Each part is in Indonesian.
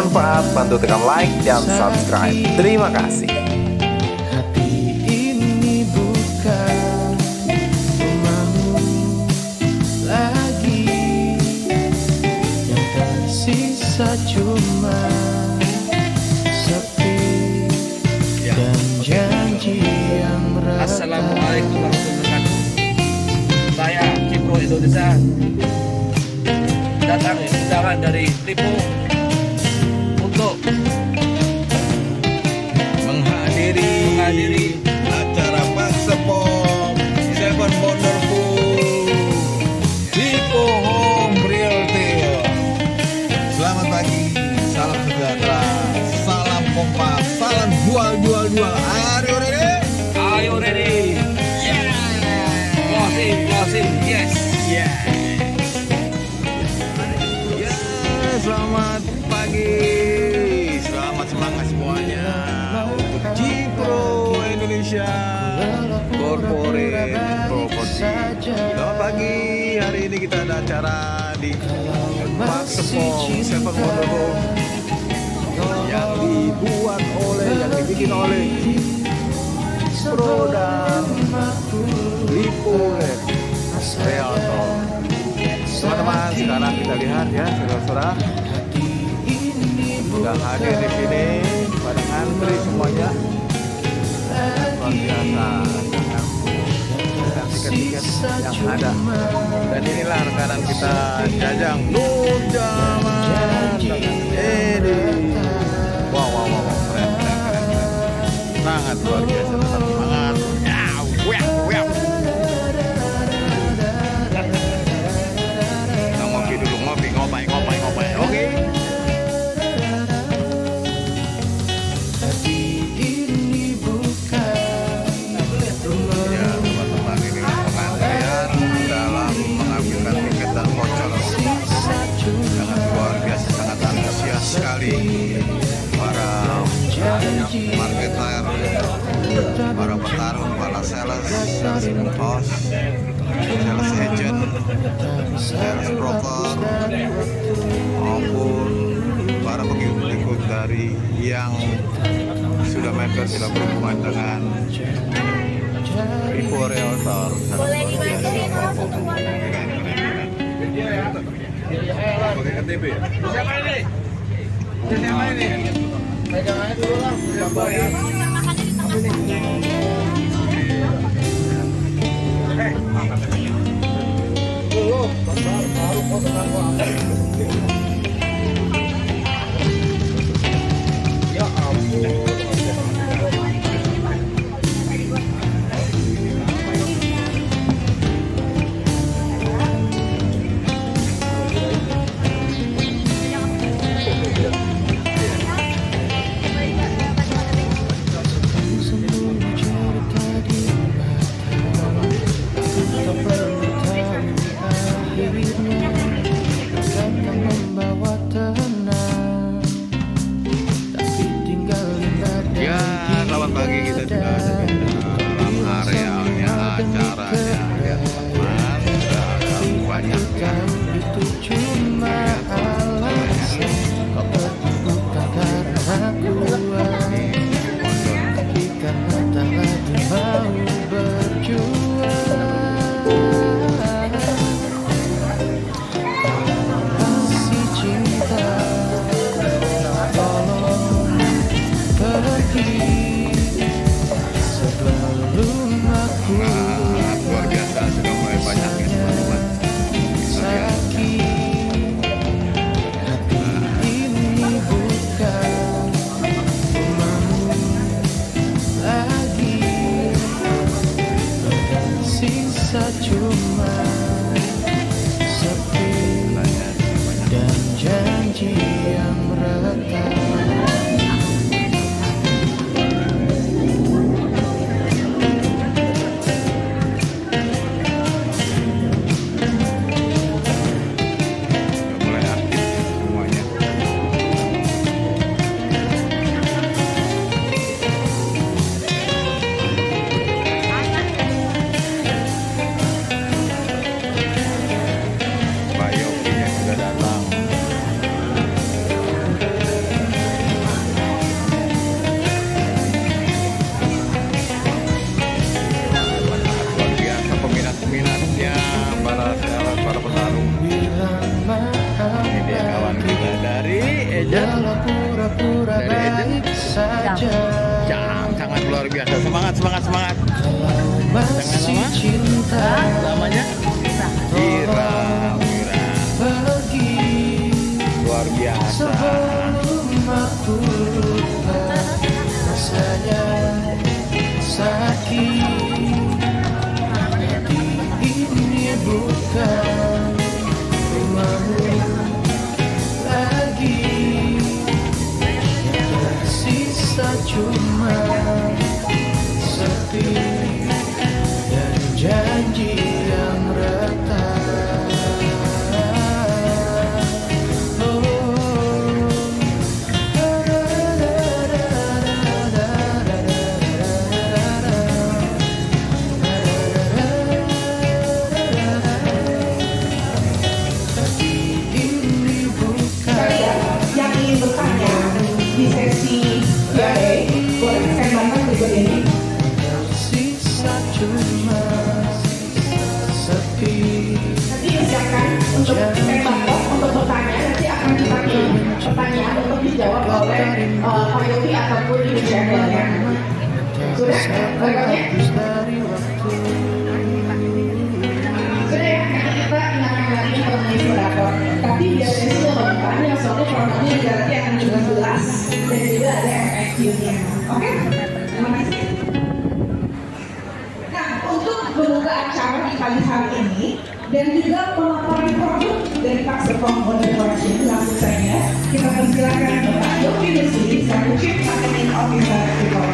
bermanfaat, bantu tekan like dan subscribe. Terima kasih. Hati ini bukan rumahmu lagi, yang tersisa cuma sepi dan janji yang retak. Assalamualaikum warahmatullahi wabarakatuh. Saya Cipro Indonesia datang undangan dari Lipo untuk menghadiri acara Paksepom Seven Wonderful Lipo Home Realty. Selamat pagi, salam sejahtera, salam kompak, salam jual. Are you ready? Ayo ready. Closing, yes. Selamat pagi, selamat semangat semuanya untuk Cipro Indonesia Corporate Property. Selamat pagi, hari ini kita ada acara di Paksepom Seven Wonderful yang dibikin oleh Cipro dan Lipo Realtor. Teman-teman, sekarang kita lihat ya, saudara-saudara sudah hadir di sini pada antri semuanya. Luar biasa dengan tiket-tiket yang ada. Dan inilah rekanan kita Jajang Nur Jaman dengan Edi. Wow, keren. Sangat luar biasa, tetap semangat. Kita ngopi dulu, ngopi. Oke. Ya, teman-teman, ini pengantrian dalam mengambilkan tiket dan voucher. Sangat luar biasa, sangat antusias sekali para marketer, para petarung, para sales host, sales agent, sales broker, maupun para pengikut dari yang sudah member, sudah berhubungan dengan Lipo Realtor. Pakai KTP ya? Siapa ini? Pegangannya dulu lah. Siapa ya? Dulu, baru kau tenang kau. Ya ampun. Ya, selamat pagi, kita sudah ada di dalam arealnya acaranya. Lihat teman-teman, sudah ada banyak ya. Luar biasa, sudah mulai banyak ya teman-teman. Kita lihat. saja. Sangat luar biasa. Semangat, semangat, semangat. Kalau masih nama? cinta, Namanya Ira. pergi Luar biasa. sebelum aku lupa. Rasanya sakit, hati ini bukan rumahmu lagi. Yang tersisa cuma sepi dan janji yang retak. Yang ingin bertanya di sesi Q&A boleh saya bantu berikut ini. Sisa cuma sepi. Nanti disiapkan untuk tembak untuk bertanya. Nanti akan kita kirim pertanyaan untuk dijawab oleh Pak Yofi ataupun Ibu Chandra. Sudah? Berikutnya? Sudah ya, nanti kita ingatkan lagi untuk mengisi rapor. Tapi biar sesi pembukaan yang soalnya formatnya nanti akan lebih jelas dan juga ada FAQ-nya. Oke? Terima kasih. Nah, untuk membuka acara di pagi hari ini dan juga pemaparan produk dari Pak Serpong Modern Collection, langsung saja kita persilakan Bapak Yofi Nursi selaku Chief Marketing Officer Freeport.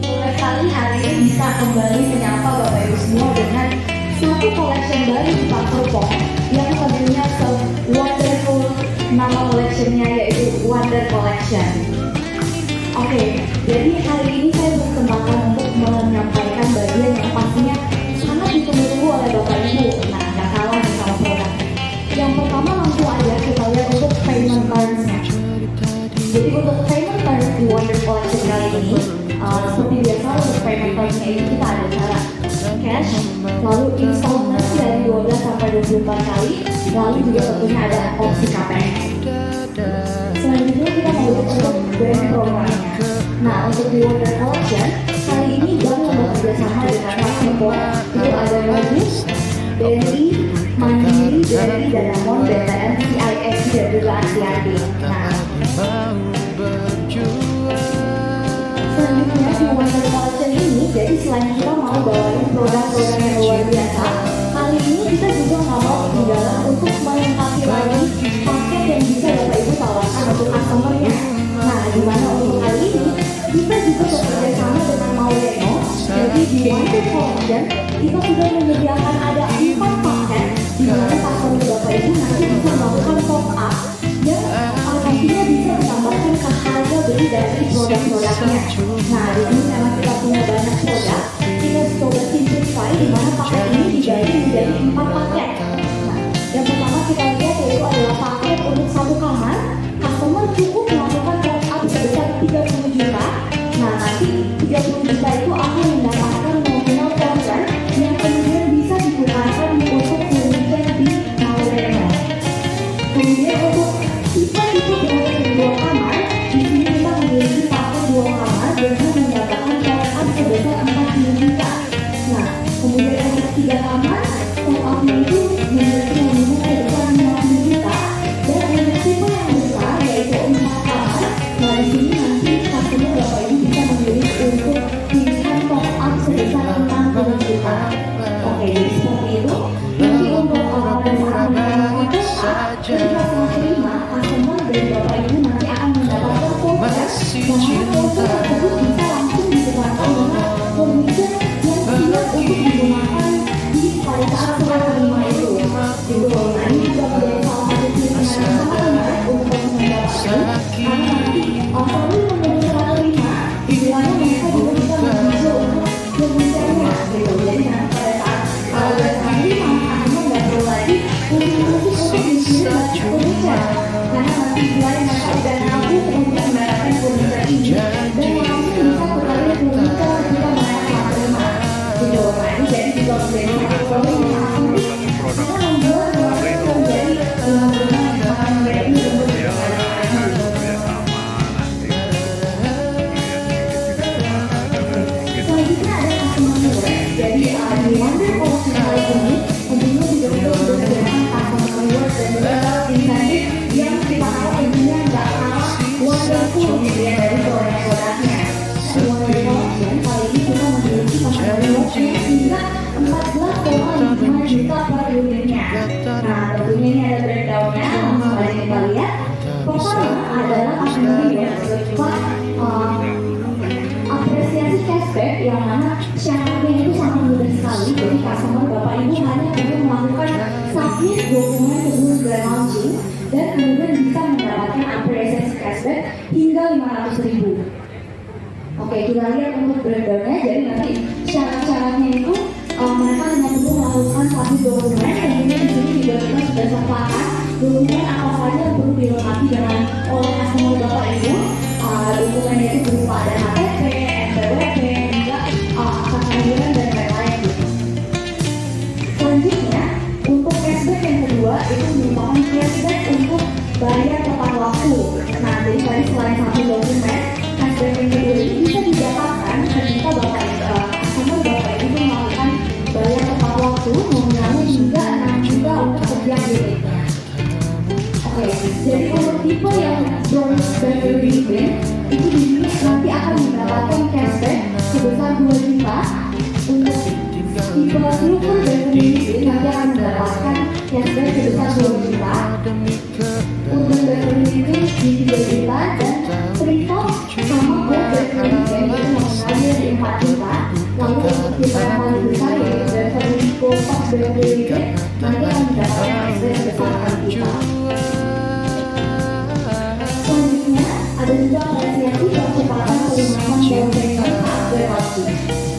Mulai kali hari ini bisa kembali menyapa Bapak Ibu semua dengan satu collection baru di Pak Serpong yang tentunya wonderful, nama collectionnya yaitu Wonder Collection. Oke, jadi hari ini saya berkesempatan untuk menyampaikan bagian yang pastinya sangat ditunggu oleh Bapak Ibu. Nah, nggak kalah nih sama produk. Yang pertama langsung aja kita lihat untuk payment terms-nya. Jadi untuk payment terms di Wonder Collection kali ini, seperti biasa untuk payment terms-nya ini kita ada cara cash, lalu installment dari 12 sampai 24 kali, lalu juga tentunya ada opsi KPR. Selanjutnya kita mau lihat untuk brand programnya. Nah, untuk di Wonder Collection kali ini baru bekerja sama dengan Pak Serpong. Itu ada Modus, BNI, Mandiri, BRI, Danamon, BTN, CISC dan juga ACIB. Nah, selanjutnya di Wonder Collection ini, jadi selain kita mau bawain produk-produk yang luar biasa, kali ini kita juga nggak mau ketinggalan untuk melengkapi lagi paket yang bisa Bapak Ibu tawarkan untuk customer-nya. Nah, di mana untuk kali ini kita juga bekerja sama dengan Mauleno. Jadi di Wonder Collection kita sudah menyediakan ada 4 paket di mana customer Bapak Ibu nanti bisa melakukan top up dan nantinya bisa ditambahkan ke harga beli dari produk-produknya. Nah, di sini memang kita punya banyak produk. Kita coba simplify di mana paket ini dibagi menjadi 4 paket. Nah, yang pertama kita lihat yaitu adalah paket untuk 1 kamar. Customer cukup melakukan top up sebesar 30 juta. Nah, nanti 30 juta itu akan mendapatkan nominal contract yang kemudian bisa digunakan untuk furniture di Mauleno. Kemudian untuk tipe-tipe dengan 2 kamar, di sini kita memiliki paket 2 kamar dengan mendapatkan top up sebesar 40 juta. Nah, kemudian untuk 3 kamar, top up-nya itu memiliki nominal sebesar 50 juta. Dan untuk tipe yang besar yaitu 4 kamar. Nah, di sini nanti customer Bapak Ibu bisa memilih untuk pilihan top up sebesar 60 juta. Oke, jadi seperti itu. Nanti untuk pada saat melakukan top up, ketika setelah terima, customer dan Bapak Ibu nanti akan mendapatkan voucher yang voucher tersebut bisa langsung digunakan dengan furniture yang siap untuk digunakan pada saat setelah terima itu. Gitu. Nah, ini juga menjadi salah satu pilihan yang sangat menarik untuk mendapatkan karena nanti selalu menjadi setelah terima, istilahnya mereka juga bisa berusaha untuk furniture-nya gitu. Jadi nanti pada saat kalau sudah terima, customer nggak perlu lagi untuk dikirim banyak furniture. Karena nanti selain mereka udah nabung untuk mendapatkan furniture ini dan langsung pemberian dari produk-produknya. Wonder Collection kali ini kita memiliki pasangan rewardnya hingga 14,5 juta per unitnya. Nah, tentunya ini ada breakdownnya, langsung aja kita lihat. Pertama adalah kategori yang berupa apresiasi cashback, yang mana syaratnya itu sangat mudah sekali. Jadi customer Bapak Ibu hanya perlu melakukan submit dokumen sebelum grand launching dan kemudian bisa mendapatkan apresiasi cashback hingga 500.000. Oke, kita lihat untuk breakdownnya. Jadi nanti syarat-syaratnya itu mereka hanya perlu melakukan satu dokumen. Kemudian di sini juga kita sudah sertakan dokumen apa saja yang perlu dilengkapi dengan oleh customer Bapak Ibu. Dokumennya itu berupa ada KTP, NPWP, hingga akta kelahiran dan lain-lain gitu. Selanjutnya, untuk cashback yang kedua itu merupakan cashback untuk bayar tepat waktu. Nah, jadi tadi selain satu dokumen, cashback yang kedua ini bisa didapatkan ketika customer Bapak Ibu melakukan bayar tepat waktu nominalnya hingga 6 juta untuk setiap unitnya. Oke, jadi untuk tipe yang Bronze Beverly Green itu di nanti akan mendapatkan cashback sebesar 2 juta. Untuk tipe Silver Beverly Green nanti akan mendapatkan cashback sebesar 2 juta. Urban Beverly Green di 3 juta dan Treetop sama Gold Beverly Green itu nominalnya di 4 juta. Lalu untuk tipe yang paling besar yaitu Beverly Gold Beverly Green nanti akan mendapatkan cashback sebesar 4 juta. Selanjutnya ada juga apresiasi percepatan pelunasan down payment saat premasi.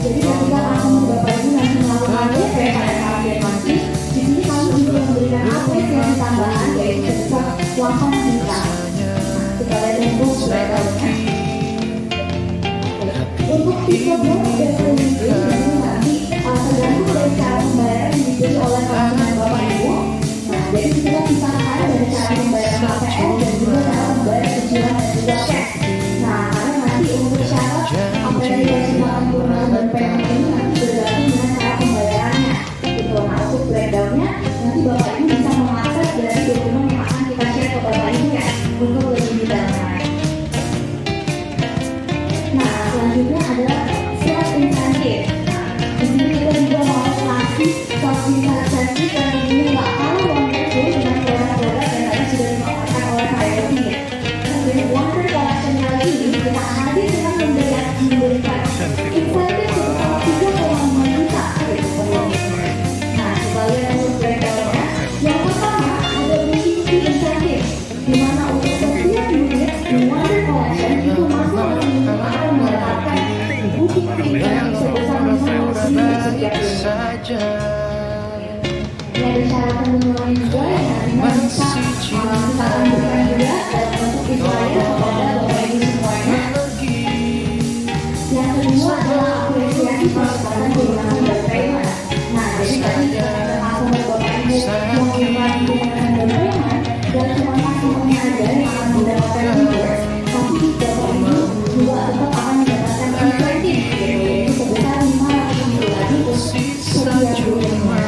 Jadi ketika customer Bapak Ibu nanti melakukan DP pada saat premasi, di sini kami juga memberikan apresiasi tambahan yaitu sebesar 8 juta. Kita lihat untuk breakdownnya. Untuk tipe Bronze Beverly Green nanti tergantung dari cara pembayaran yang diberi oleh customer Bapak Ibu. Nah, jadi kita pisahkan dari cara pembayaran KPR dan juga cara pembayaran cicilan dan juga cash. Nah, karena nanti untuk syarat apresiasi pengumpulan dan payment ini nanti bergantung dengan cara pembayarannya. Gitu. Nah, untuk breakdownnya nanti Bapak Ibu bisa mengakses dari dokumen yang akan kita share ke Bapak Ibu ya untuk lebih detailnya. Nah, selanjutnya adalah sales incentive. Nah, di sini kita juga mau ngasih sales incentive dan ini nggak kalah wonderful dengan produk-produk yang tadi sudah dimaparkan oleh Pak Yogi ya. Jadi Wonder Collection kali ini kita hadir dengan memberikan insentif sebesar 3,5 juta gitu per unit. Nah, kita lihat untuk breakdownnya. Yang pertama ada booking fee incentive, di mana untuk setiap unit di Wonder Collection itu masing-masing akan mendapatkan booking fee yang sebesar 500.000 setiap unit. Ini ada syarat penjualan juga yang nantinya bisa kita akan berikan juga dalam bentuk visualnya kepada Bapak Ibu semuanya. Yang kedua adalah apresiasi percepatan pelunasan dan payment. Nah, jadi tadi customer Bapak Ibu yang melakukan pelunasan dan payment dan cuma customernya aja yang akan mendapatkan rewards, tapi Bapak Ibu juga tetap akan mendapatkan insentif yaitu sebesar 500.000 lagi untuk setiap unitnya.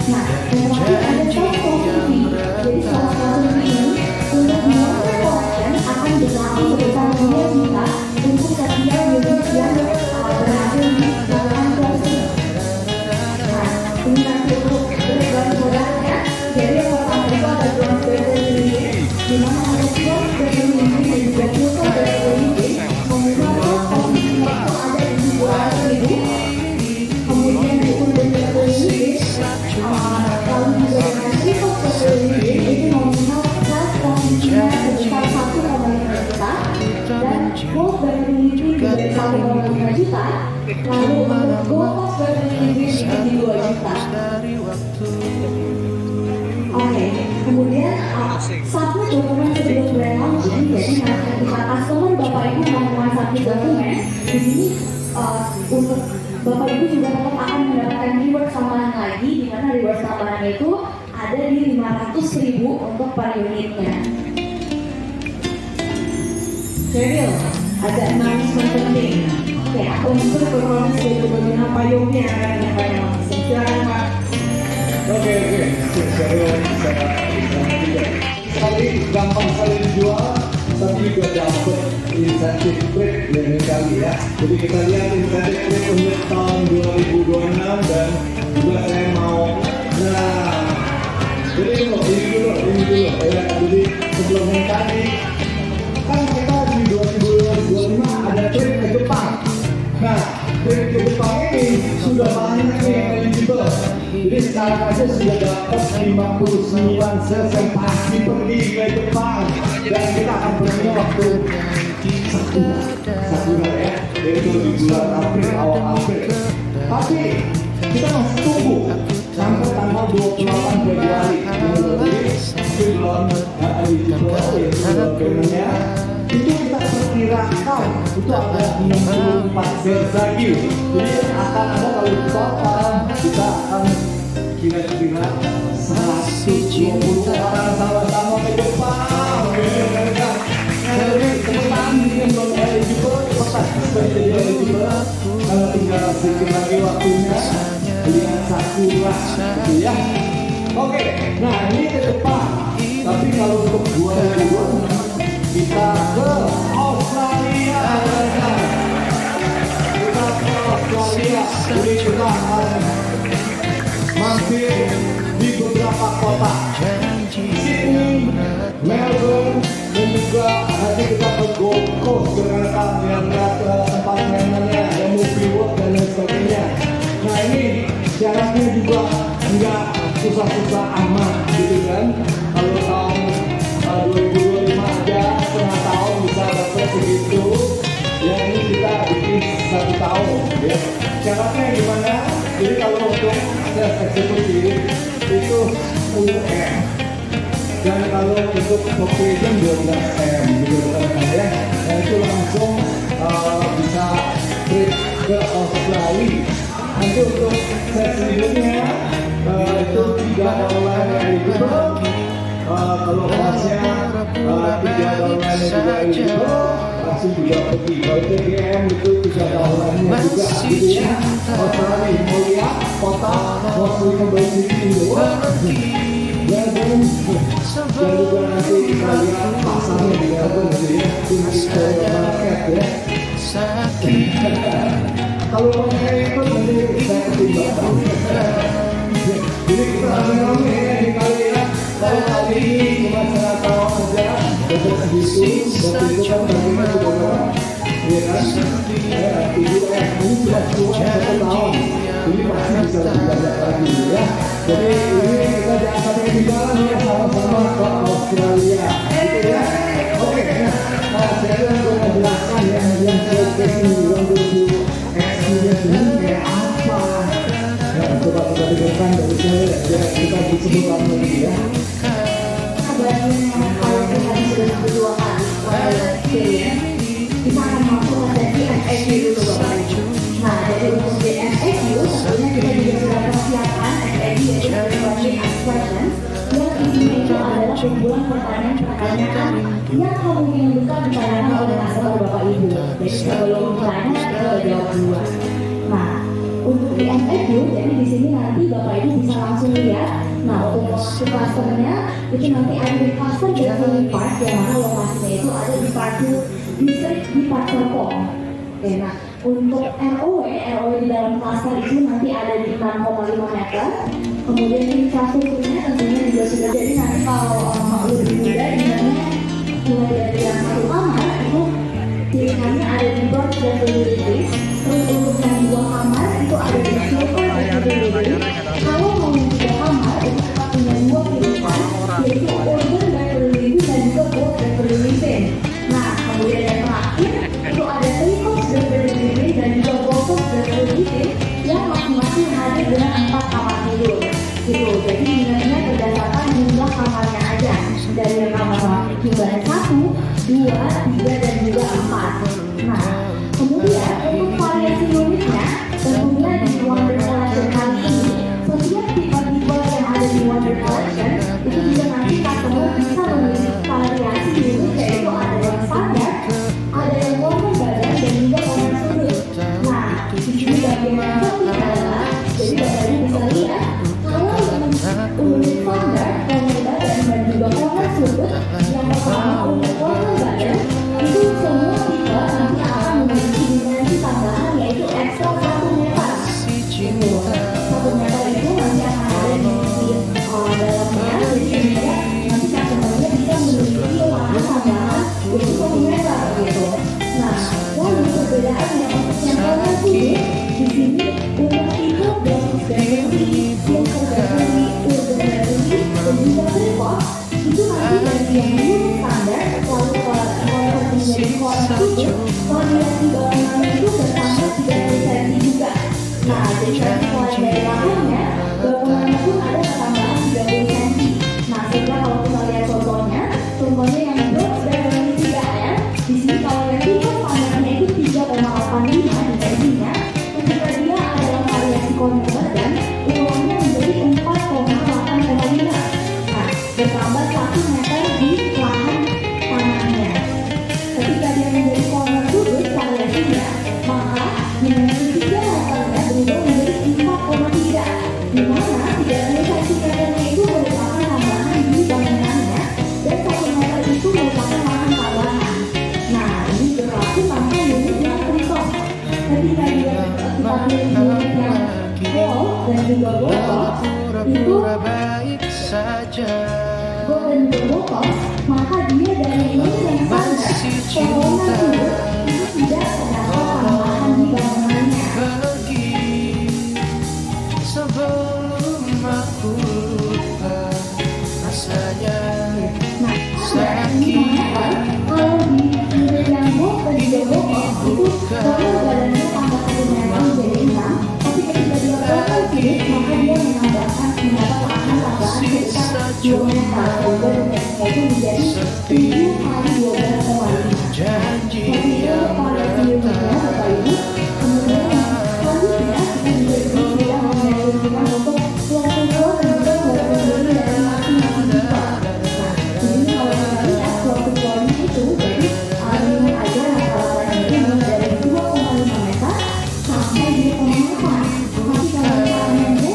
Nah, yang terakhir ada sales promotion. Jadi sales promotion ini untuk Wonder Collection akan berlaku sebesar 2 juta untuk setiap unit yang berhasil dilakukan closing. Nah, ini nanti untuk breakdown produknya. Jadi yang pertama itu ada Bronze Beverly Green, di mana ada Bronze Beverly Green dan juga Silver Beverly Green. Nominalnya posisinya itu ada di 200.000. Kemudian di Urban Beverly Green, kalau juga dengan Triple Beverly Green itu nominal plus posisinya sebesar 1,5 juta dan Gold Beverly Green juga 1,5 juta. Lalu untuk Gold Beverly Green itu di 2 juta. Oke, kemudian satu dokumen sebelum grand launching. Jadi nanti ketika customer Bapak Ibu melakukan satu dokumen, di sini untuk Bapak Ibu juga tetap akan mendapatkan reward tambahan lagi, di mana reward tambahan itu ada di 500.000 untuk per unitnya. Cheryl, ada announcement penting. Oke, aku Untuk performance dari kebagaimana Pak Yogi yang akan menyampaikan langsung. Silakan Pak. Oke. Cheryl bisa sekali, gampang sekali dijual, tapi juga dapat insentif trade lain kali ya. Jadi kita lihat insentif trade untuk tahun 2026 dan juga saya mau, nah, jadi ini dulu ya. Jadi sebelum yang tadi kan kita di 2025 ada trade ke Jepang. Nah, trade ke Jepang ini sudah banyak nih yang eligible. Jadi sekarang aja sudah dapat 59 sales yang pasti pergi ke Jepang, dan kita akan pergi waktu satu bulan ya, yaitu di bulan April, awal April. Tapi kita masih tunggu sampai tanggal 28 Februari. Jadi belum eligible, yaitu paymentnya itu kita perkirakan itu ada 64 sales lagi. Jadi akan ada kalau total kita akan kira-kira 120 orang sama-sama ke Jepang. Jadi teman-teman yang belum eligible cepat supaya jadi eligible. Kalau tinggal sedikit lagi waktunya, lihat Sakura gitu ya. Oke, nah ini ke Jepang. Tapi kalau untuk 2026 kita ke Australia. Kita ke Australia. Jadi kita akan mampir di beberapa kota, Sydney, Melbourne, dan juga nanti kita ke Gold Coast dengan yang ke tempat mainannya, ada movie world dan lain sebagainya. Nah ini syaratnya juga nggak susah-susah amat gitu kan. Kalau tahun 2025 aja setengah tahun bisa dapat segitu, ya ini kita bikin 1 tahun ya. Syaratnya gimana? Jadi kalau untuk sales eksekutif itu 10M, dan kalau untuk operation 12M gitu kan ya. Nah itu langsung bisa trip ke Australia. Nanti untuk sales selanjutnya itu 3 dolar yang eligible. Kalau pasnya 3 dolar yang juga eligible, langsung juga pergi. Kalau TGM itu 3 dolarnya juga gitu ya. Australia mau lihat kota, mau beli di luar, dan juga nanti kita lihat pasarnya di Melbourne gitu ya, di market ya. Kalau orangnya itu nanti saya ketimbang. Jadi kita rame-rame ya di kali ya. Kalau kali ini cuma 1 tahun aja, dapat segitu, dan itu kan bagaimana juga ya kan? Ini sudah keluar 1 tahun, ini pasti bisa lebih banyak lagi ya. Jadi ini kita jangan sampai ketinggalan ya, sama-sama ke Australia gitu ya. Oke, nah sekarang gue mau jelaskan ya yang showcase ini, yang dulu experience ini kayak apa. Nah, coba kita dengarkan dari saya ya, kita disebutkan lagi ya. Kabarnya kalau kita sudah sampai 2 kali kalau experience, kita akan masuk ke sesi FAQ dulu Bapak Ibu. Nah, jadi untuk di FAQ tentunya kita juga sudah persiapkan FAQ, yaitu Question and Questions, yang isinya itu adalah kumpulan pertanyaan-pertanyaan yang kemungkinan besar ditanyakan oleh nasabah Bapak Ibu. Jadi sebelum ditanya kita jawab duluan. Nah, untuk di FAQ, jadi di sini nanti Bapak Ibu bisa langsung lihat. Nah, untuk customer-nya itu nanti ada di custom gathering park, yang mana lokasinya itu ada di parkir distrik di Park Serpong. Oke, nah untuk ROW di dalam cluster itu nanti ada di 6,5 meter. Kemudian infrastrukturnya tentunya juga sudah, jadi nanti kalau lebih mudah ingatnya mulai dari yang 1 kamar itu pilihannya ada di Broad Facility. Terus untuk yang 2 kamar itu ada di Silver Facility. Kalau mau yang 3 kamar itu kita punya 2 pilihan, yaitu Urban Facility dan juga Broad Facility. Nah, kemudian yang terakhir itu ada Triple Facility dan juga Box Facility yang masing-masing hadir dengan 4 kamar tidur. Gitu. Jadi ingatnya berdasarkan jumlah kamarnya aja. Dari yang kamar jumlahnya 1, 2, 3 dan juga 4. Nah, kemudian untuk variasi unitnya tentunya di Wonder Collection kali ini, setiap tipe-tipe yang ada di Wonder Collection itu juga nanti customer bisa memilih variasi unit, yaitu ada yang standar, ada yang warna badan dan juga warna sudut. Nah, di sini bagian yang penting adalah, jadi Bapak Ibu bisa lihat kalau unit standar, warna badan dan juga warna sudut Di sini untuk itu dan yang terdapat di urban gallery dan juga report itu nanti dari yang dulu standar lalu kalau menjadi corner itu variasi bangunannya itu bertambah 30 cm juga. Nah, jadi nanti selain dari lahannya, bangunannya pun ada tambahan 30 cm. Nah, sehingga kalau kita lihat contohnya yang blok dan yang tiga ya. Di sini kalau yang tiga standarnya itu 3,85 dimensinya, ketika dia adalah variasi corner dan uangnya menjadi 4,8,5. Nah, bertambah 1 meter di lahan tanahnya. Ketika dia menjadi corner sudut variasinya, maka dimensi 3 meternya berubah menjadi 4,3, di mana 3 cm itu merupakan tambahan di bangunannya dan 1 meter itu merupakan lahan tambahan. Nah, ini berlaku tanpa unit yang terhitung. Ketika dia kita pilih unit yang wall dan juga botol, itu baik saja. wall dan juga botol, maka dia dari unit yang standar bangunan itu tidak terdapat tambahan di bangunannya. Pergi sebelum aku lupa rasanya. Nah, kalau di unit yang wall dan juga botol itu kalau badannya tambah 1 meter menjadi 6, tapi ketika dia botol unit maka dia mendapat lahan tambahan sebesar 2 meter dan unitnya itu menjadi 7 kali 12,5. Janji Jadi yang variasi unitnya Bapak Ibu, kemudian selanjutnya kita juga sudah menyajikan untuk ruang tunggu dan juga ruang tunggu dari masing-masing tipe. Nah, ini kalau kita lihat ruang tunggunya itu jadi minum aja rata-ratanya itu mulai dari 2,5 meter sampai 2,8. Tapi kalau misalnya besok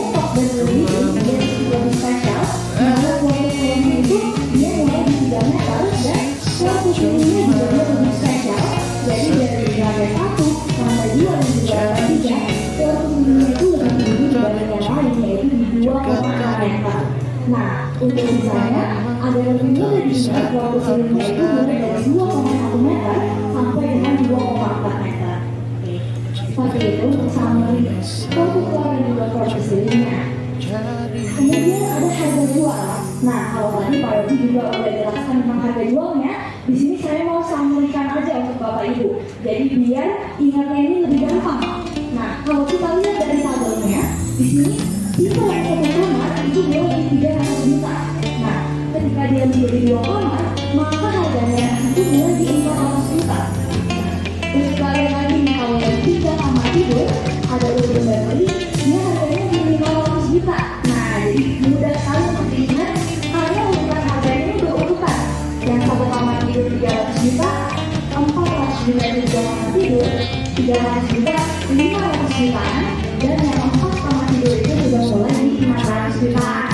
dan lebih spesial, maka ruang tunggunya itu dia mulai di 3 meter dan ruang tunggunya juga dia lebih spesial. Jadi dari lantai 1 sampai 2 dan juga lantai 3, ruang tunggunya itu lebih tinggi dibanding yang lain yaitu di 2,6 meter. Nah, untuk misalnya ada lebih mudah di ruang tunggunya itu mulai dari 2,1 meter sampai dengan 2,4 meter. Oke, seperti itu untuk summary protokol dan juga prosedurnya. Kemudian ada harga jual. Nah, kalau tadi Pak Yogi juga udah jelaskan tentang harga jualnya, di sini saya mau sampaikan aja untuk Bapak Ibu. Jadi biar ingatnya ini lebih gampang. Nah, kalau kita lihat dari tabelnya, di sini tipe yang satu kamar itu mulai di 300 juta. Nah, ketika dia menjadi 2 kamar, maka harganya itu mulai di 400 juta. Terus sekalian lagi kalau yang 3 kamar tidur ada urban gallery, dia harganya di 500 juta. Nah, jadi mudah sekali untuk diingat karena urutan harganya ini berurutan. Yang 1 kamar tidur 300 juta, 400 juta itu 2 kamar tidur, 300 juta, 500 jutaan, dan yang 4 kamar tidur itu sudah mulai di 500 jutaan.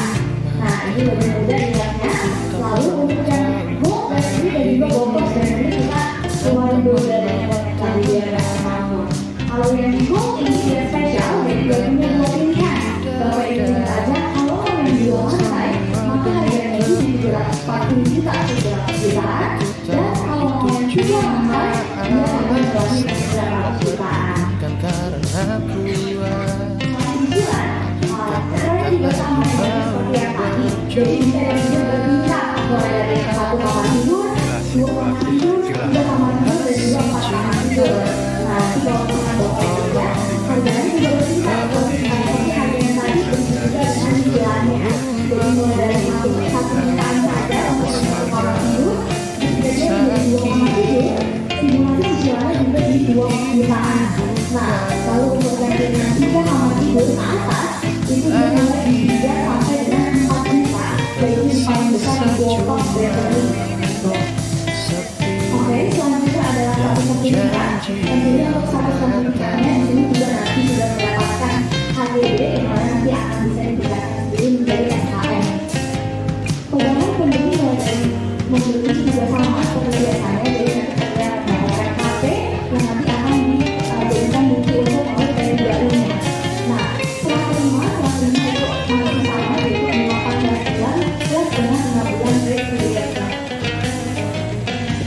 Nah, ini lebih mudah ingatnya. Lalu untuk yang gold dan ini dan juga bombos dan ini kita keluarin dulu dari yang tadi dia nggak mampu. Kalau yang gold ini dia spesial, jadi dia punya 2 pilihan. Bapak Ibu ingat aja, kalau yang di 2 lantai, maka harganya itu di 740 juta atau 700 jutaan. Dan kalau yang 3 lantai, dia akan berarti 700 jutaan. Kesimpulan, saya juga sama seperti yang tadi. Jadi bisa yang juga berbincang mulai dari yang 1 kamar tidur, 2 kamar tidur, 3 kamar tidur, dan juga 4 kamar tidur. Nah, kalau kita bawa ya, harganya juga berbeda. Kalau kita seperti harganya tadi, begitu juga dengan cicilannya. Jadi mulai dari 1 jutaan saja untuk 1 kamar tidur, ketika dia menjadi 2 kamar tidur, simulasi cicilannya juga di 2 jutaan. Nah, lalu untuk yang 3 kamar tidur ke atas, itu dia mulai di 3 sampai dengan 4 juta. Jadi ini paling besar di Gold Gallery. Oke, selanjutnya adalah satu sertifikat. Tentunya untuk satu sertifikatnya di sini juga nanti sudah mendapatkan HGB yang mana nanti akan bisa ditingkatkan sendiri menjadi SKM. Pegangan pembeli mulai dari membeli juga sama seperti biasanya, jadi nanti kita mendapatkan HP yang nanti akan dijadikan bukti untuk mulai dari barunya. Nah, setelah terima itu masih sama, yaitu 18 bulan plus dengan 5 bulan grace period.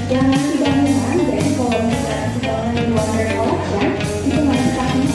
Yang nanti bangunan, jadi kalau misalnya bangunan di Wonder Collection itu masih kasih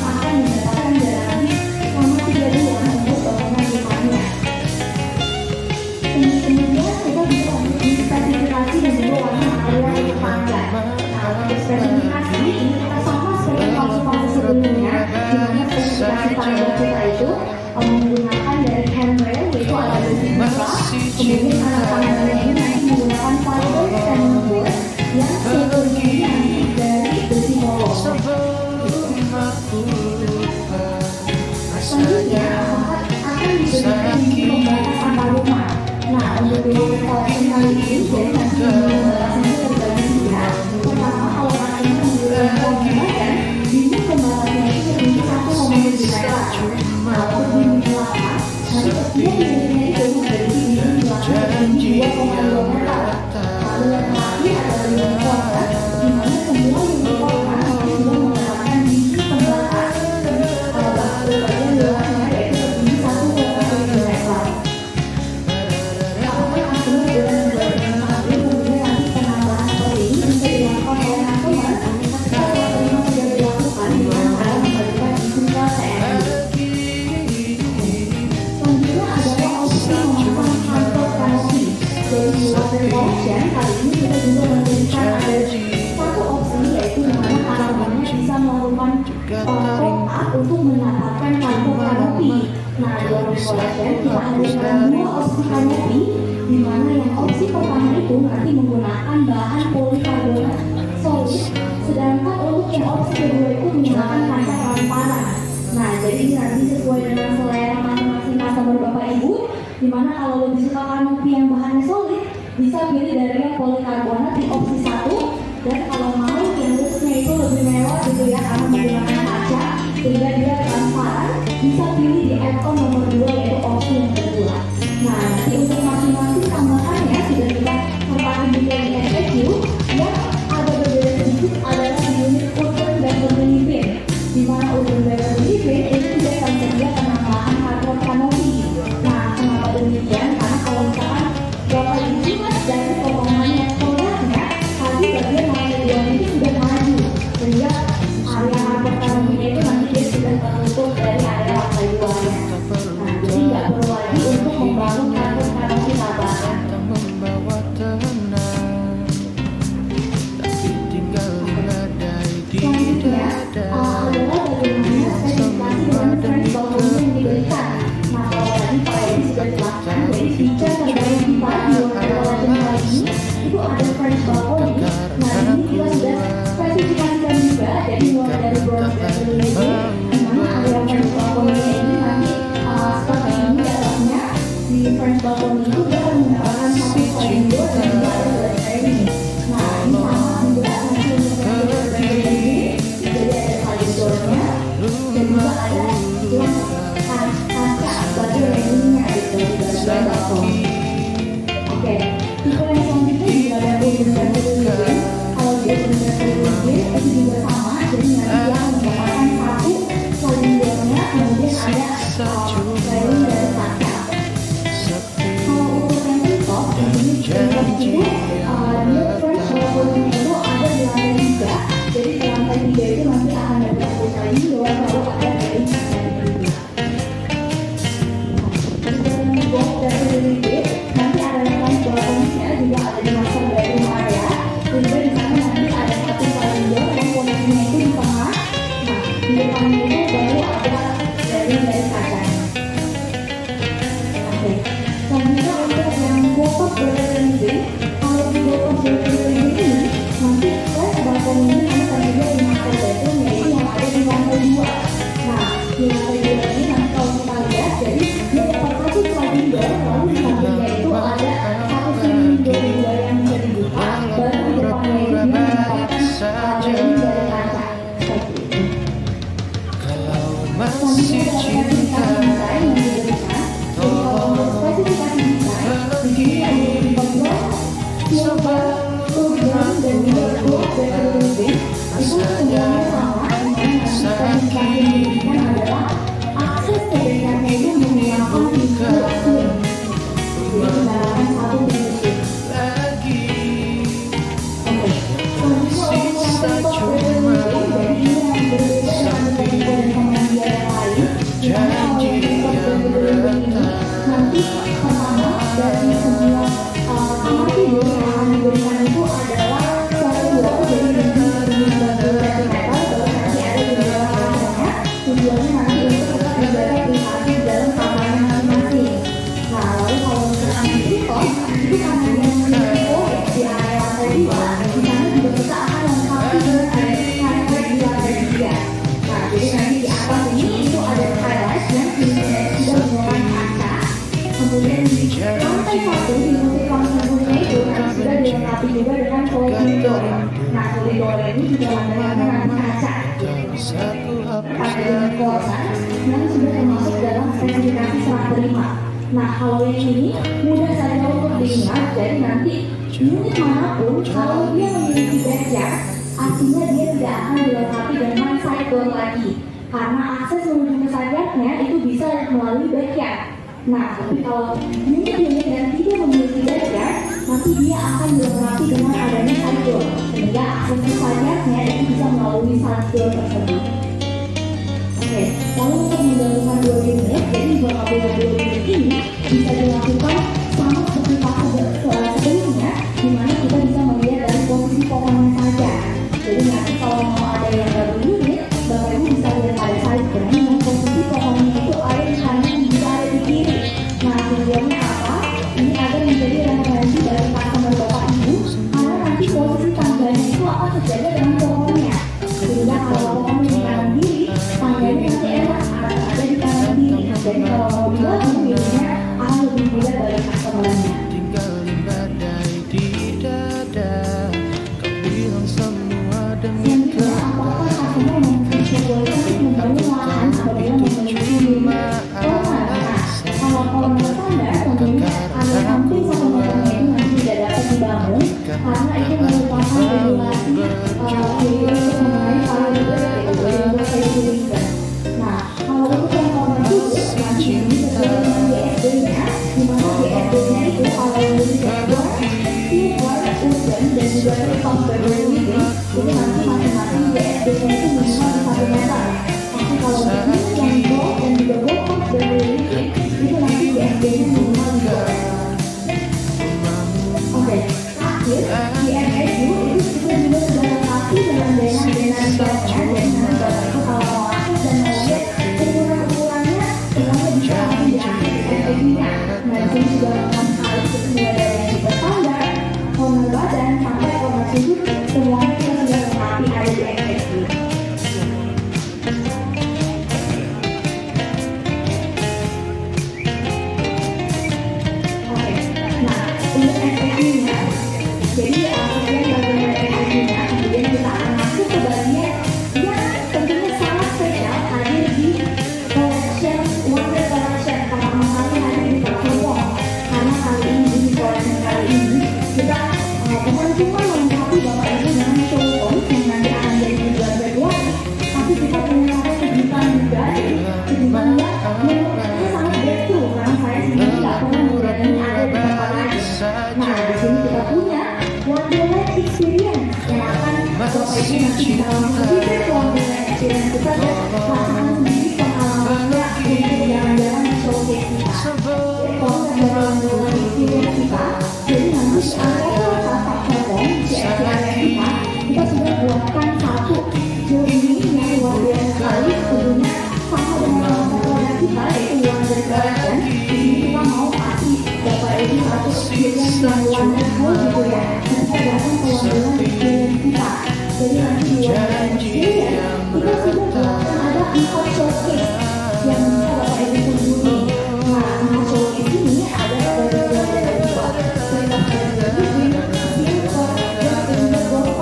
Nah, di Open Collection kita hadirkan dua opsi kanopi, di mana yang opsi pertama itu nanti menggunakan bahan polikarbonat solid, sedangkan untuk yang opsi kedua itu menggunakan kaca transparan. Nah, jadi ini nanti sesuai dengan selera masing-masing customer Bapak Ibu, di mana kalau lebih suka kanopi yang bahannya solid, bisa pilih dari yang polikarbonat di opsi 1, dan kalau mau yang looknya itu lebih mewah gitu ya karena menggunakan kaca sehingga dia transparan, bisa pilih di add-on nomor 2 yaitu opsi yang kedua. Nah, nanti untuk masing-masing tambahannya sudah kita sertakan juga di FAQ, yang ada berbeda sedikit adalah di unit urban better living, di mana urban better living itu tidak tersedia penambahan hardware kanopi. Nah, kenapa demikian? Karena kalau misalkan Bapak Ibu ingat dari potongannya produknya, tadi bagian lantai 2 itu sudah maju, sehingga area hardware kanopinya itu nanti dia sudah tertutup dari area lantai 2-nya. Nah, jadi nggak perlu lagi untuk membangun hardware kanopi tambahan. Tak membawa tenang, tapi tinggal badai di Selanjutnya dada. adalah bagaimana spesifikasi dengan French balkon yang diberikan. Nah, kalau tadi Pak Edi sudah jelaskan, jadi feature terbaru kita di Open Collection kali ini itu ada French balkon. Nah, ini kita sudah spesifikasikan juga, jadi mulai dari bronze dan living, di mana area French balkon ini nanti seperti ini dalamnya. Di French balkon itu dia akan menggunakan satu sliding door dan juga ada glass framing. Nah, ini sama juga nanti untuk yang glass framing, jadi ada sliding door-nya dan juga ada gelas kaca sebagai railingnya gitu di dalam balkon. Oke, tipe yang selanjutnya juga ada urban better living. Kalau di urban better living itu juga sama, jadi nanti dia menggunakan satu sliding door-nya, kemudian ada railing dari kaca. Kalau untuk yang rooftop, ini rooftop itu dia French balkonnya itu ada di lantai 3. Jadi di lantai 3 itu nanti akan ada satu sliding door, lalu ada railing kaca juga. Untuk yang box dari living, nanti ada yang lain balkonnya juga ada di master bedroom area. Sehingga di sana nanti ada satu sliding door yang posisinya itu di tengah. Nah, di depannya itu baru ada railing dari kaca. Oke, selanjutnya untuk yang bottom better living, kalau di bottom better living ini nanti balkon ini nanti tersedia di master bedroom yaitu yang ada di lantai 2. Nah, di lantai 2 ini nanti kalau kita lihat, jadi dia dapat satu sliding door, lalu di sampingnya itu ada satu sliding door juga yang bisa dibuka, baru di depannya itu dia mendapatkan railing dari kaca seperti itu. Kalau Selanjutnya masih ada cinta, spesifikasi desain yang diberikan. Jadi kalau untuk spesifikasi desain, di sini ada beberapa silver, urban, dan juga gold better living. Itu semuanya sama, dengan spesifikasi yang diberikan adalah akses ke dekatnya itu menggunakan pintu swing. Jadi menggunakan satu pintu swing. lagi Oke, selanjutnya untuk yang rooftop better living, jadi ini yang berbeda dengan tipe dan pengambilan yang lain. Dimana kalau yang rooftop better living ini nanti pertama dari semua kamar tidur yang akan diberikan itu adalah sliding door, jadi dengan batu dari metal, baru nanti ada jendela kacanya. Tujuannya nanti untuk tetap menjaga privasi di dalam kamarnya masing-masing. Nah, lalu kalau misalkan di rooftop, itu karena dia memiliki void di area lantai 2, di sana juga kita akan lengkapi dengan area skylight di lantai 3. Nah, jadi nanti di atas ini itu ada skylight yang pintunya sudah menggunakan kaca. Kemudian di lantai 1 di multi-function itu nanti sudah dilengkapi juga dengan sliding door. Nah, sliding door ini juga lantainya nanti kaca. bisa ku Pakai dengan kuasaan yang sudah termasuk dalam spesifikasi serah terima. Nah, kalau yang ini mudah saja untuk diingat, jadi nanti unit manapun kalau dia memiliki backyard, artinya dia tidak akan dilengkapi dengan side door lagi, karena akses menuju ke side-nya itu bisa melalui backyard. Nah, tapi kalau unit-unit yang tidak memiliki backyard, nanti dia akan dilengkapi dengan adanya side door, sehingga akses ke side-nya itu bisa melalui side door tersebut. Oke, lalu untuk menggabungkan dua unit, jadi menggabungkan dua unit ini bisa dilakukan sama seperti fase sebelumnya, di mana kita bisa melihat dari posisi potongan saja. Jadi nanti kalau mau ada yang gabung unit, Bapak Ibu bisa lihat pada side plan yang posisi potongannya itu ada di kanan tangganya itu akan sejajar dengan pohonnya. Sehingga kalau pohon di kanan kiri, tangganya nanti enak ada di kanan kiri. Jadi kalau mau digabung biasanya akan lebih mudah bagi customer-nya. tinggalin badai di dada. Kau bilang semua demi Yang kedua, apakah customer memperbolehkan untuk membangun lahan apabila memiliki unit? Kalau kolonial standar tentunya ada hampir 1 meternya itu nanti tidak dapat dibangun karena itu merupakan regulasi untuk mengenai pariwisata. Nah, kalau untuk yang kolonial itu nanti ini sesuai dengan GSD-nya, di mana GSD-nya itu kalau lebih berdua, keyword, urban, dan juga resource urban living itu nanti masing-masing GSD-nya itu minimal 1 meter. Tapi kalau ini yang gold dan juga gold urban living itu nanti GSD-nya minimal 2 meter. Oke, terakhir di MSU itu kita juga sudah lengkapi dengan dana-dana banknya dan dana bank itu kalau mau akses dan mau lihat ukuran-ukurannya semuanya bisa langsung diakses di MSU-nya. Nah, di sini juga lengkap sekali kita mulai dari yang tipe standar, corner badan sampai corner sudut semuanya kita sudah lengkapi ada di MSU. Oke, nah untuk SPI-nya, jadi sekian bagian dari SPI-nya, kemudian kita akan masuk ke bagian yang tentunya sangat spesial hadir di collection, Wonder Collection, pertama kali hadir di Perform. Karena kali ini di collection kali ini kita bukan cuma melengkapi Bapak Ibu dengan showroom yang nanti akan jadi tujuan Februari, tapi kita punya kejutan juga, kejutan yang menurut saya sangat breakthrough karena saya sendiri nggak pernah melihatnya ada di tempat lain. Nah, di sini kita punya Wonderland Experience yang akan Bapak Ibu nanti bisa langsung visit Wonderland Experience kita dan rasakan sendiri pengalamannya untuk jalan-jalan di showcase kita. Jadi konsep dari Wonderland Experience kita, jadi nanti di area Tapak Hongkong, di area kita sudah buatkan satu journey yang luar biasa sekali, tentunya sama dengan produk kita yaitu Wonder Collection. Di sini kita mau kasih Bapak Ibu satu experience yang wonderful gitu ya. Kita datang ke Wonderland Experience kita. Jadi nanti di Wonderland Experience kita sudah buatkan ada 4 showcase yang bisa Bapak Ibu kunjungi. Nah, 4 showcase ini ada dari dua cerita silver dan juga gold.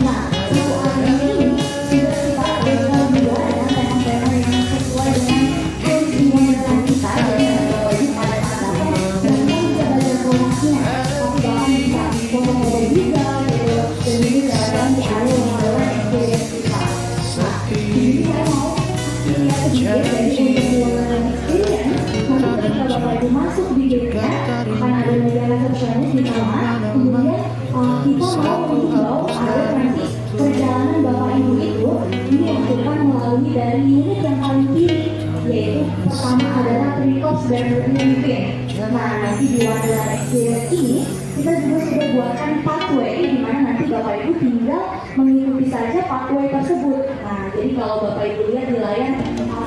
Nah, satu area ini sudah kita berikan juga dengan tema-tema yang sesuai dengan kondisi Wonderland kita. Jadi Bapak Ibu pada datang dan kita bisa belajar promosinya. Tapi Bapak bisa foto-foto juga gitu. Dan ini dalam di area Wonderland Experience kita. Nah, ini saya mau lihat sedikit dari untuk Wonderland Experience. Nanti ketika Bapak Ibu masuk di gate-nya akan ada media resepsionis di sana. Kemudian kita mau mengimbau agar nanti perjalanan Bapak Ibu itu dilakukan melalui dari unit yang paling kiri, yaitu pertama adalah Tricos Bedroom Living. Nah, nanti di Wonderland Experience ini kita juga sudah buatkan pathway di mana nanti Bapak Ibu tinggal mengikuti saja pathway tersebut. Nah, jadi kalau Bapak Ibu lihat di layar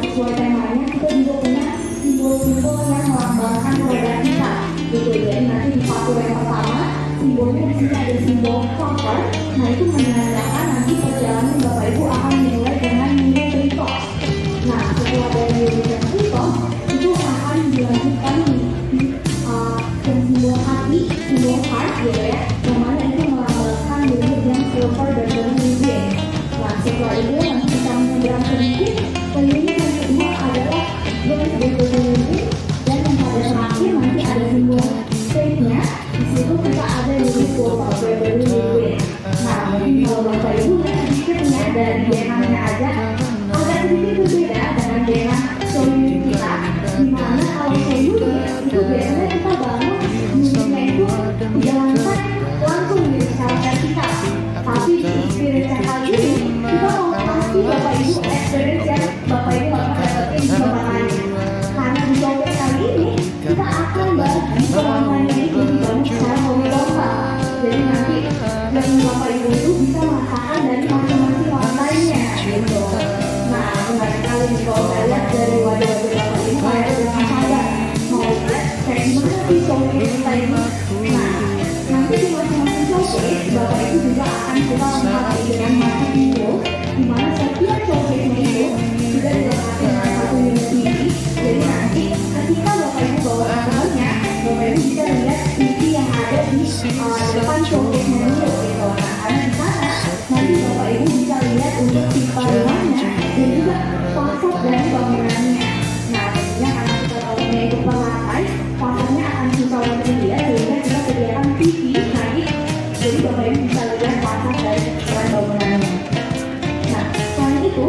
sesuai temanya, kita juga punya simbol-simbol yang melambangkan produk kita. Gitu. Jadi nanti di pathway yang pertama simbolnya di sini ada simbol copper. Nah, itu menandakan nanti perjalanan Bapak Ibu akan dimulai dengan unit Tricos. Nah, setelah dari unit Tricos itu akan dilanjutkan di simbol hati, simbol heart gitu ya, yang mana itu melambangkan unit yang silver dan living. Nah, setelah itu nanti kita menyeberang sedikit ke unit yang kedua adalah unit living, dan yang pada terakhir nanti ada simbol space-nya. Di situ kita ada unit gold living. Nah, mungkin kalau Bapak Ibu lihat sedikitnya dari denahnya aja agak sedikit berbeda dengan denah show unit kita, dimana kalau show unit itu biasanya kita bangun unitnya itu dijalankan langsung di secara vertikal. Tapi di experience yang kali ini kita mau kasih Bapak Ibu experience yang Bapak Ibu akan dapetin di tempat lain. Karena di showcase kali ini kita akan bagi ruangannya itu dibangun secara horizontal. Jadi nanti yang Bapak Ibu itu bisa merasakan dari masing-masing lantainya gitu. Nah, menarik sekali nih kalau saya lihat dari wajah-wajah Bapak Ibu kayak udah sabar mau lihat kayak gimana sih showcase kita ini. Nah, nanti di masing-masing showcase Bapak Ibu juga akan kita lengkapi dengan masa video, di mana setiap showcase-nya itu sudah dilengkapi dengan satu unit TV. Jadi nanti ketika Bapak Ibu bawa mobilnya, Bapak Ibu bisa lihat TV yang ada di depan showcase-nya dulu gitu. Nah, karena di sana nanti Bapak Ibu bisa lihat untuk tipe rumahnya dan juga fasad dari bangunannya. Nah, tentunya karena kita tahunya itu per lantai, fasadnya akan susah untuk dilihat, sehingga kita sediakan TV naik. Jadi Bapak Ibu bisa lihat fasad dari bangunannya. Nah, selain itu,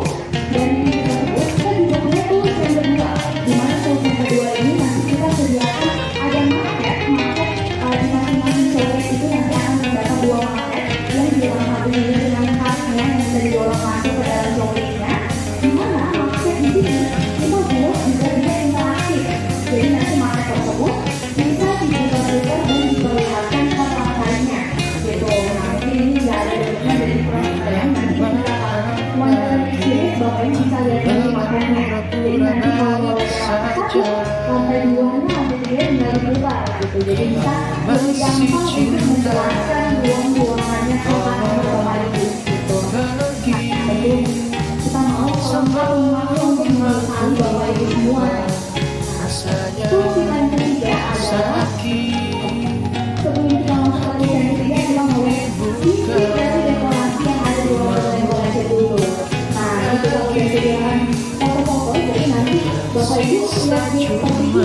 dari TV tersebut kita juga punya tools yang kedua, di mana tools yang kedua ini nanti kita sediakan ada market di masing-masing showcase itu nanti akan terdapat dua market yang dilengkapi dengan khasnya yang bisa didorong masuk ke dalam showcase-nya, di mana market di sini kita buat juga bisa interaktif. Jadi nanti market tersebut bisa diputar-putar dan diperlihatkan ke lantainya gitu. Nah, mungkin ini nggak ada bentuknya dari program, nanti kita wonderland experience Bapak Ibu bisa lihat dari marketnya. Jadi nanti kalau lantai satu, lantai duanya, lantai tiga tinggal diputar gitu. Jadi bisa lebih gampang untuk menjelaskan ruang-ruangannya ke Bapak Ibu gitu. Nah, tentu kita mau kalau waktu untuk mengetahui Bapak Ibu semua. Terus yang ketiga adalah sebelum kita masuk ke yang ketiga, kita mau sisi dari dekorasi yang ada di wonderland Malaysia dulu. Nah, itu kita udah sediakan foto-foto, jadi nanti Bapak Ibu lihat di seperti ini.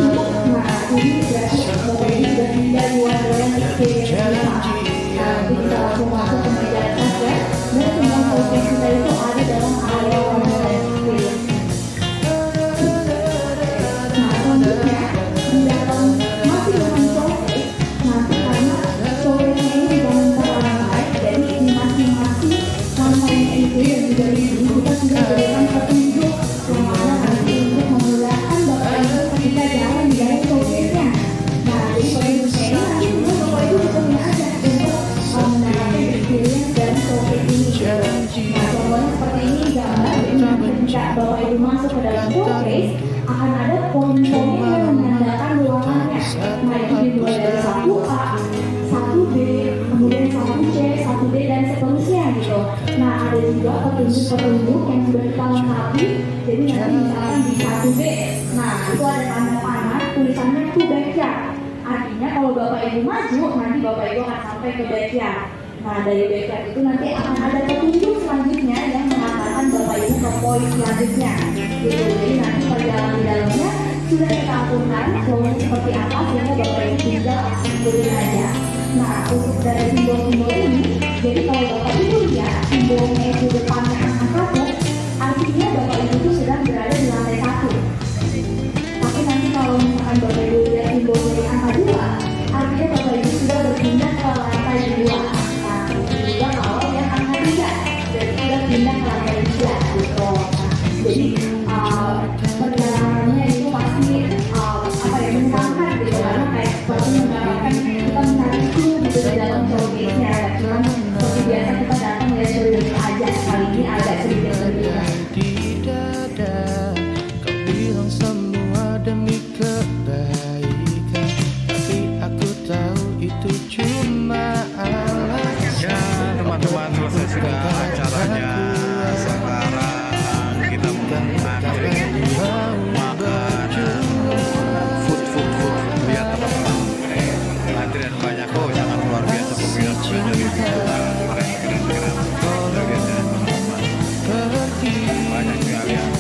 Nah, ini berarti Bapak Ibu sudah tinggal di wonderland experience kita. Nah, nanti kita langsung masuk ke meja saja, dan semua showcase kita itu ada dalam area wonderland experience. Nah, selanjutnya di dalam masing-masing showcase, nanti karena showcase-nya ini dibangun per lantai, jadi di masing-masing lantainya itu yang juga kita sudah berikan petunjuk yang mana nanti untuk memudahkan Bapak Ibu ketika jalan di dalam showcase-nya. Nah, jadi petunjuknya ini nanti juga Bapak Ibu bisa mengajak untuk mendapatkan experience dari showcase ini. Nah, contohnya seperti ini gambar, jadi nanti ketika Bapak Ibu masuk ke dalam showcase, akan ada poin-poin yang menandakan ruangannya. Nah, itu dimulai dari 1A, 1B, kemudian 1C, 1D, dan seterusnya gitu. Nah, ada juga petunjuk-petunjuk yang sudah kita lengkapi. Jadi nanti misalkan di 1B, nah itu ada tanda panah, tulisannya to backyard. Artinya kalau Bapak Ibu maju, nanti Bapak Ibu akan sampai ke backyard. Nah, dari backyard itu nanti akan ada petunjuk selanjutnya yang mengatakan Bapak Ibu ke poin selanjutnya gitu. Jadi nanti perjalanan di dalamnya sudah kita aturkan flownya seperti apa, sehingga Bapak Ibu tinggal ikutin aja. Nah, untuk dari simbol-simbol ini, jadi kalau Bapak Ibu lihat simbolnya itu depannya angka 1, artinya Bapak Ibu itu sedang berada di lantai 1. Tapi nanti kalau misalkan Bapak Ibu lihat simbol dari angka 2, artinya Bapak Ibu sudah berpindah ke lantai 2. Nah, juga kalau yang angka 3, jadi sudah pindah ke lantai 3 gitu. Nah, jadi perjalanannya itu pasti menyenangkan gitu, karena kayak seperti menggambarkan kita mencari clue gitu di dalam showcase-nya. Cuman seperti biasa kita datang ya sedikit aja, kali ini agak sedikit lebih. Kau bilang semua demi kebaikan, tapi aku tahu itu cuma alasan. Ya teman-teman, selesai sudah acaranya. Sekarang kita mengakhiri makanan food lihat teman-teman, antrian banyak kok, sangat luar biasa peminat sudah dari keren luar biasa teman-teman, banyak sekali ya antrian.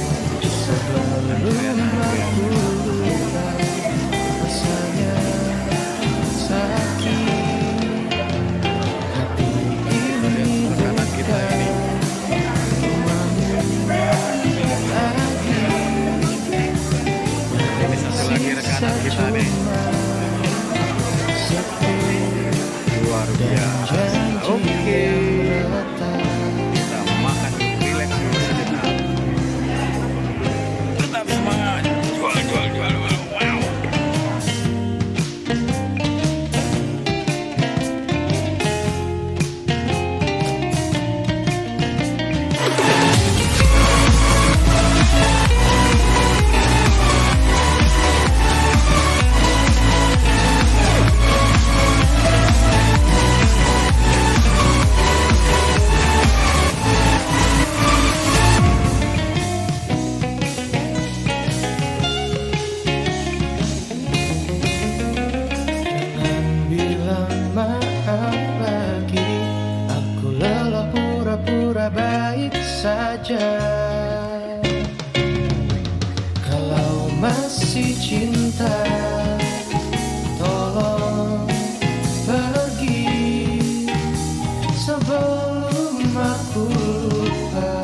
Kita lihat makanan kita ini baik-baik saja. Kalau masih cinta, tolong pergi sebelum aku lupa.